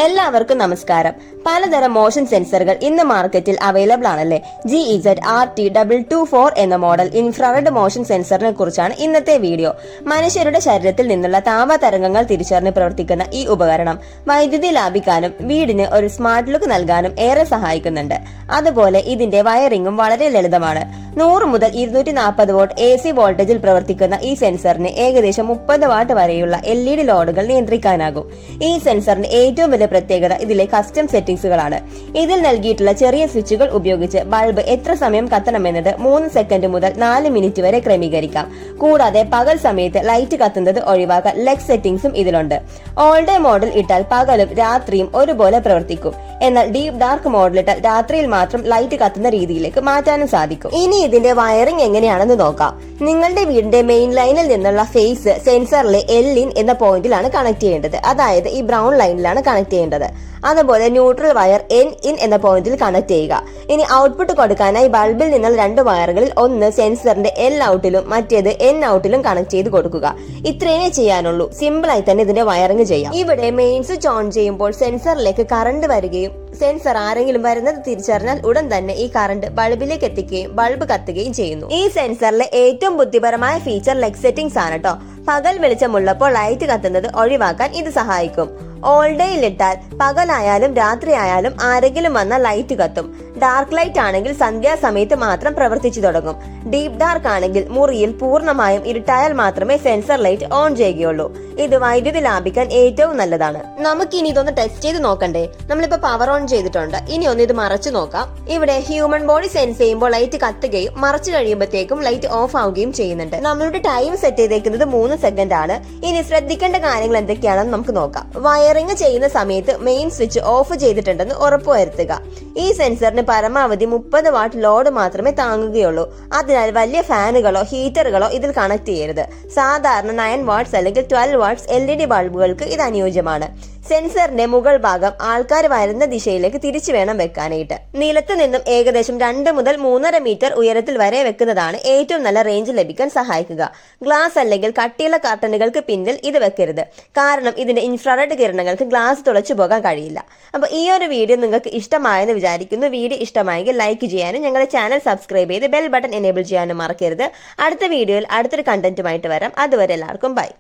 എല്ലാവർക്കും നമസ്കാരം. പലതരം മോഷൻ സെൻസറുകൾ ഇന്ന് മാർക്കറ്റിൽ അവൈലബിൾ ആണല്ലേ. GEZ RT224 എന്ന മോഡൽ ഇൻഫ്രാറെഡ് മോഷൻ സെൻസറിനെ കുറിച്ചാണ് ഇന്നത്തെ വീഡിയോ. മനുഷ്യരുടെ ശരീരത്തിൽ നിന്നുള്ള താപ തരംഗങ്ങൾ തിരിച്ചറിഞ്ഞ് പ്രവർത്തിക്കുന്ന ഈ ഉപകരണം വൈദ്യുതി ലാഭിക്കാനും വീടിന് ഒരു സ്മാർട്ട് ലുക്ക് നൽകാനും ഏറെ സഹായിക്കുന്നുണ്ട്. അതുപോലെ ഇതിന്റെ വയറിംഗും വളരെ ലളിതമാണ്. 100 മുതൽ 240 വോൾട്ട് AC വോൾട്ടേജിൽ പ്രവർത്തിക്കുന്ന ഈ സെൻസറിന് ഏകദേശം 30 വാട്ട് വരെയുള്ള LED ലോഡുകൾ നിയന്ത്രിക്കാനാകും. ഈ സെൻസറിന് ഏറ്റവും വലിയ പ്രത്യേകത ഇതിലെ കസ്റ്റം സെറ്റിംഗ്സുകളാണ്. ഇതിൽ നൽകിയിട്ടുള്ള ചെറിയ സ്വിച്ചുകൾ ഉപയോഗിച്ച് ബൾബ് എത്ര സമയം കത്തണമെന്നത് 3 സെക്കൻഡ് മുതൽ 4 മിനിറ്റ് വരെ ക്രമീകരിക്കാം. കൂടാതെ പകൽ സമയത്ത് ലൈറ്റ് കത്തുന്നത് ഒഴിവാക്കാൻ ലെഗ് സെറ്റിംഗ്സും ഇതിലുണ്ട്. ഓൾ ഡേ മോഡൽ ഇട്ടാൽ പകലും രാത്രിയും ഒരുപോലെ പ്രവർത്തിക്കും. എന്നാൽ ഡീപ് ഡാർക്ക് മോഡൽ ഇട്ടാൽ രാത്രിയിൽ മാത്രം ലൈറ്റ് കത്തുന്ന രീതിയിലേക്ക് മാറ്റാനും സാധിക്കും. ഇനി ഇതിന്റെ വയറിംഗ് എങ്ങനെയാണെന്ന് നോക്കാം. നിങ്ങളുടെ വീടിന്റെ മെയിൻ ലൈനിൽ നിന്നുള്ള ഫേസ് സെൻസറിലെ L-in എന്ന പോയിന്റിലാണ് കണക്ട് ചെയ്യേണ്ടത്. അതായത് ഈ ബ്രൗൺ ലൈനിലാണ് കണക്ട് ചെയ്യേണ്ടത്. അതുപോലെ ന്യൂട്രൽ വയർ N-in എന്ന പോയിന്റിൽ കണക്ട് ചെയ്യുക. ഇനി ഔട്ട്പുട്ട് കൊടുക്കാനായി ബൾബിൽ നിന്നുള്ള 2 വയറുകളിൽ ഒന്ന് സെൻസറിന്റെ L-outലും മറ്റേത് N-outലും കണക്ട് ചെയ്ത് കൊടുക്കുക. ഇത്രയേ ചെയ്യാനുള്ളൂ. സിമ്പിൾ ആയി തന്നെ ഇതിന്റെ വയറിംഗ് ചെയ്യാം. ഇവിടെ മെയിൻ സ്വിച്ച് ഓൺ ചെയ്യുമ്പോൾ സെൻസറിലേക്ക് കറണ്ട് വരികയും സെൻസർ ആരെങ്കിലും വരുന്നത് തിരിച്ചറിഞ്ഞാൽ ഉടൻ തന്നെ ഈ കറണ്ട് ബൾബിലേക്ക് എത്തിക്കുകയും ബൾബ് കത്തുകയും ചെയ്യുന്നു. ഈ സെൻസറിലെ ഏറ്റവും ബുദ്ധിപരമായ ഫീച്ചർ ലെഗ് സെറ്റിംഗ്സ് ആണ് കേട്ടോ. പകൽ വെളിച്ചമുള്ളപ്പോൾ ലൈറ്റ് കത്തുന്നത് ഒഴിവാക്കാൻ ഇത് സഹായിക്കും. ഓൾ ഡേയിൽ ഇട്ടാൽ പകലായാലും രാത്രി ആയാലും ആരെങ്കിലും വന്ന ലൈറ്റ് കത്തും. ഡാർക്ക് ലൈറ്റ് ആണെങ്കിൽ സന്ധ്യാസമയത്ത് മാത്രം പ്രവർത്തിച്ചു തുടങ്ങും. ഡീപ് ഡാർക്ക് ആണെങ്കിൽ മുറിയിൽ പൂർണ്ണമായും ഇരുട്ടായാൽ മാത്രമേ സെൻസർ ലൈറ്റ് ഓൺ ചെയ്യുകയുള്ളൂ. ഇത് വൈദ്യുതി ലാഭിക്കാൻ ഏറ്റവും നല്ലതാണ്. നമുക്കിനി ഇതൊന്ന് ടെസ്റ്റ് ചെയ്ത് നോക്കണ്ടേ. നമ്മളിപ്പോ പവർ ഓൺ ചെയ്തിട്ടുണ്ട്. ഇനി ഒന്ന് ഇത് മറച്ചു നോക്കാം. ഇവിടെ ഹ്യൂമൻ ബോഡി സെൻസ് ചെയ്യുമ്പോൾ ലൈറ്റ് കത്തുകയും മറച്ചു കഴിയുമ്പോഴത്തേക്കും ലൈറ്റ് ഓഫ് ആവുകയും ചെയ്യുന്നുണ്ട്. നമ്മളുടെ ടൈം സെറ്റ് ചെയ്തേക്കുന്നത് 3 സെക്കൻഡ് ആണ്. ഇനി ശ്രദ്ധിക്കേണ്ട കാര്യങ്ങൾ എന്തൊക്കെയാണെന്ന് നമുക്ക് നോക്കാം. വയറിംഗ് ചെയ്യുന്ന സമയത്ത് മെയിൻ സ്വിച്ച് ഓഫ് ചെയ്തിട്ടുണ്ടെന്ന് ഉറപ്പുവരുത്തുക. ഈ സെൻസറിന് പരമാവധി 30 വാട്ട് ലോഡ് മാത്രമേ താങ്ങുകയുള്ളൂ. അതിനാൽ വലിയ ഫാനുകളോ ഹീറ്ററുകളോ ഇതിൽ കണക്ട് ചെയ്യരുത്. സാധാരണ 9 വാട്ട്സ് അല്ലെങ്കിൽ 12 വാട്ട്സ് LED ബൾബുകൾക്ക് ഇത് അനുയോജ്യമാണ്. സെൻസറിന്റെ മുകൾ ഭാഗം ആൾക്കാർ വരുന്ന ദിശയിലേക്ക് തിരിച്ചു വേണം വെക്കാനായിട്ട്. നിലത്ത് നിന്നും ഏകദേശം 2 മുതൽ 3.5 മീറ്റർ ഉയരത്തിൽ വരെ വെക്കുന്നതാണ് ഏറ്റവും നല്ല റേഞ്ച് ലഭിക്കാൻ സഹായിക്കുക. ഗ്ലാസ് അല്ലെങ്കിൽ കട്ടിയുള്ള കർട്ടനുകൾക്ക് പിന്നിൽ ഇത് വെക്കരുത്. കാരണം ഇതിന്റെ ഇൻഫ്രാറെഡ് കിരണങ്ങൾക്ക് ഗ്ലാസ് തുളച്ചു പോകാൻ കഴിയില്ല. അപ്പൊ ഈ ഒരു വീഡിയോ നിങ്ങൾക്ക് ഇഷ്ടമായെന്ന് വിചാരിക്കുന്നു. വീഡിയോ ഇഷ്ടമായെങ്കിൽ ലൈക്ക് ചെയ്യാനും ഞങ്ങളുടെ ചാനൽ സബ്സ്ക്രൈബ് ചെയ്ത് ബെൽ ബട്ടൺ എനേബിൾ ചെയ്യാനും മറക്കരുത്. അടുത്ത വീഡിയോയിൽ അടുത്തൊരു കണ്ടന്റുമായിട്ട് വരാം. അതുവരെ എല്ലാവർക്കും ബൈ.